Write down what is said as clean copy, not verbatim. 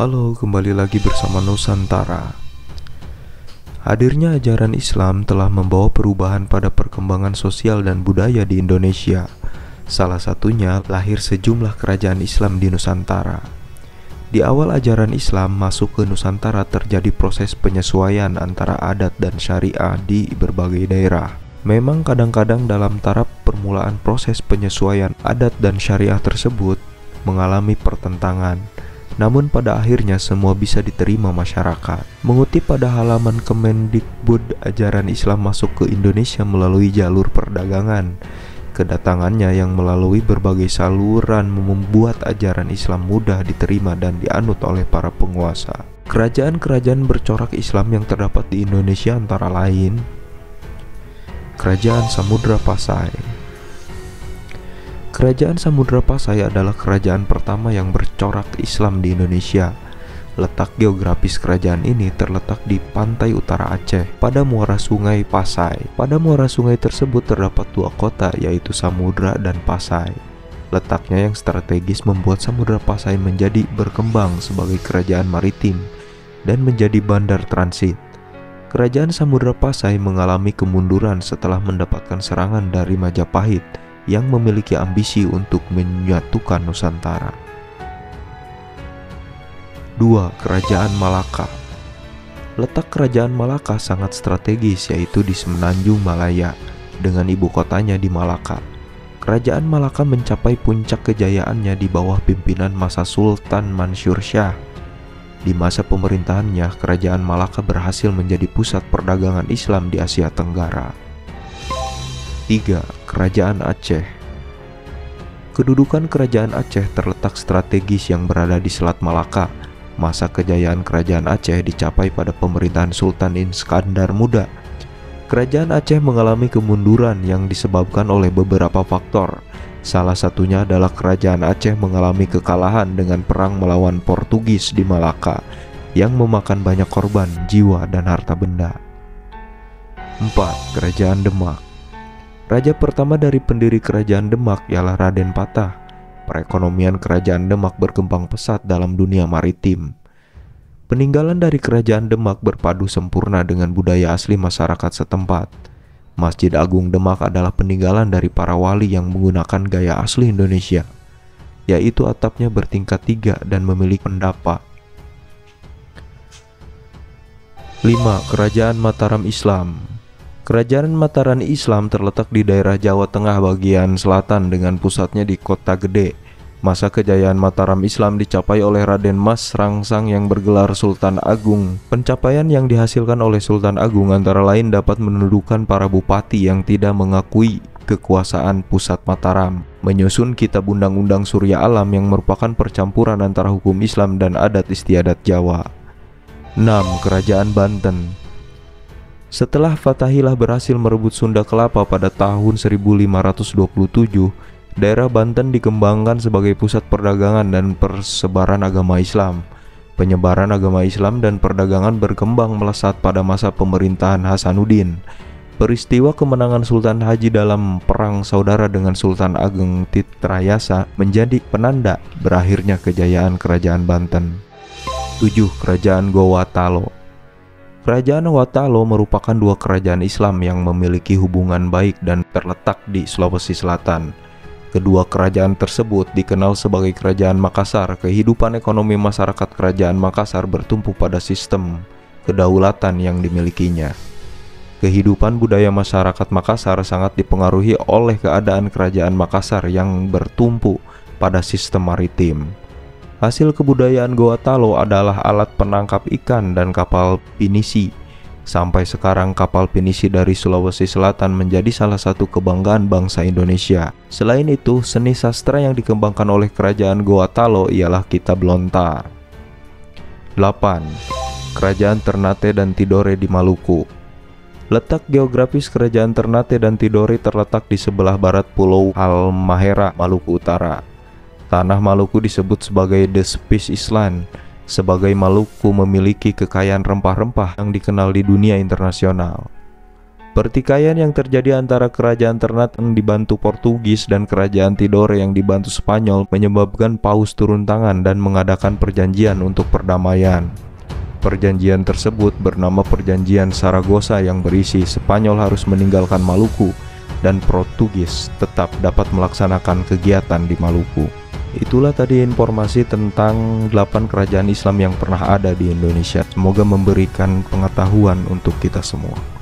Halo, kembali lagi bersama Nusantara. Hadirnya ajaran Islam telah membawa perubahan pada perkembangan sosial dan budaya di Indonesia. Salah satunya lahir sejumlah kerajaan Islam di Nusantara. Di awal ajaran Islam masuk ke Nusantara terjadi proses penyesuaian antara adat dan syariah di berbagai daerah. Memang kadang-kadang dalam taraf permulaan proses penyesuaian adat dan syariah tersebut mengalami pertentangan. Namun pada akhirnya semua bisa diterima masyarakat. Mengutip pada halaman Kemendikbud, ajaran Islam masuk ke Indonesia melalui jalur perdagangan. Kedatangannya yang melalui berbagai saluran membuat ajaran Islam mudah diterima dan dianut oleh para penguasa. Kerajaan-kerajaan bercorak Islam yang terdapat di Indonesia antara lain Kerajaan Samudra Pasai. Kerajaan Samudra Pasai adalah kerajaan pertama yang bercorak Islam di Indonesia. Letak geografis kerajaan ini terletak di pantai utara Aceh, pada muara sungai Pasai. Pada muara sungai tersebut terdapat dua kota, yaitu Samudra dan Pasai. Letaknya yang strategis membuat Samudra Pasai menjadi berkembang sebagai kerajaan maritim dan menjadi bandar transit. Kerajaan Samudra Pasai mengalami kemunduran setelah mendapatkan serangan dari Majapahit yang memiliki ambisi untuk menyatukan Nusantara. 2. Kerajaan Malaka. Letak kerajaan Malaka sangat strategis, yaitu di Semenanjung Malaya dengan ibu kotanya di Malaka. Kerajaan Malaka mencapai puncak kejayaannya di bawah pimpinan masa Sultan Mansur Shah. Di masa pemerintahannya, kerajaan Malaka berhasil menjadi pusat perdagangan Islam di Asia Tenggara. 3. Kerajaan Aceh. Kedudukan kerajaan Aceh terletak strategis yang berada di Selat Malaka. Masa kejayaan kerajaan Aceh dicapai pada pemerintahan Sultan Iskandar Muda. Kerajaan Aceh mengalami kemunduran yang disebabkan oleh beberapa faktor. Salah satunya adalah kerajaan Aceh mengalami kekalahan dengan perang melawan Portugis di Malaka yang memakan banyak korban, jiwa, dan harta benda. 4. Kerajaan Demak. Raja pertama dari pendiri kerajaan Demak ialah Raden Patah. Perekonomian kerajaan Demak berkembang pesat dalam dunia maritim. Peninggalan dari kerajaan Demak berpadu sempurna dengan budaya asli masyarakat setempat. Masjid Agung Demak adalah peninggalan dari para wali yang menggunakan gaya asli Indonesia, yaitu atapnya bertingkat 3 dan memiliki pendapa. 5. Kerajaan Mataram Islam. Kerajaan Mataram Islam terletak di daerah Jawa Tengah bagian selatan dengan pusatnya di Kota Gede. Masa kejayaan Mataram Islam dicapai oleh Raden Mas Rangsang yang bergelar Sultan Agung. Pencapaian yang dihasilkan oleh Sultan Agung antara lain dapat menundukkan para bupati yang tidak mengakui kekuasaan pusat Mataram, menyusun kitab Undang-Undang Surya Alam yang merupakan percampuran antara hukum Islam dan adat istiadat Jawa. 6. Kerajaan Banten. Setelah Fathaillah berhasil merebut Sunda Kelapa pada tahun 1527, daerah Banten dikembangkan sebagai pusat perdagangan dan persebaran agama Islam. Penyebaran agama Islam dan perdagangan berkembang melesat pada masa pemerintahan Hasanuddin. Peristiwa kemenangan Sultan Haji dalam perang saudara dengan Sultan Ageng Titrayasa menjadi penanda berakhirnya kejayaan kerajaan Banten. 7. Kerajaan Gowatalo. Kerajaan Watalo merupakan dua kerajaan Islam yang memiliki hubungan baik dan terletak di Sulawesi Selatan. Kedua kerajaan tersebut dikenal sebagai Kerajaan Makassar. Kehidupan ekonomi masyarakat Kerajaan Makassar bertumpu pada sistem kedaulatan yang dimilikinya. Kehidupan budaya masyarakat Makassar sangat dipengaruhi oleh keadaan Kerajaan Makassar yang bertumpu pada sistem maritim. Hasil kebudayaan Gowatalo adalah alat penangkap ikan dan kapal pinisi. Sampai sekarang kapal pinisi dari Sulawesi Selatan menjadi salah satu kebanggaan bangsa Indonesia. Selain itu, seni sastra yang dikembangkan oleh kerajaan Gowatalo ialah kitab lontar. 8. Kerajaan Ternate dan Tidore di Maluku. Letak geografis kerajaan Ternate dan Tidore terletak di sebelah barat Pulau Halmahera, Maluku Utara. Tanah Maluku disebut sebagai The Spice Island. Sebagai Maluku memiliki kekayaan rempah-rempah yang dikenal di dunia internasional. Pertikaian yang terjadi antara kerajaan Ternate yang dibantu Portugis dan kerajaan Tidore yang dibantu Spanyol menyebabkan Paus turun tangan dan mengadakan perjanjian untuk perdamaian. Perjanjian tersebut bernama Perjanjian Saragossa yang berisi Spanyol harus meninggalkan Maluku dan Portugis tetap dapat melaksanakan kegiatan di Maluku. Itulah tadi informasi tentang 8 kerajaan Islam yang pernah ada di Indonesia. Semoga memberikan pengetahuan untuk kita semua.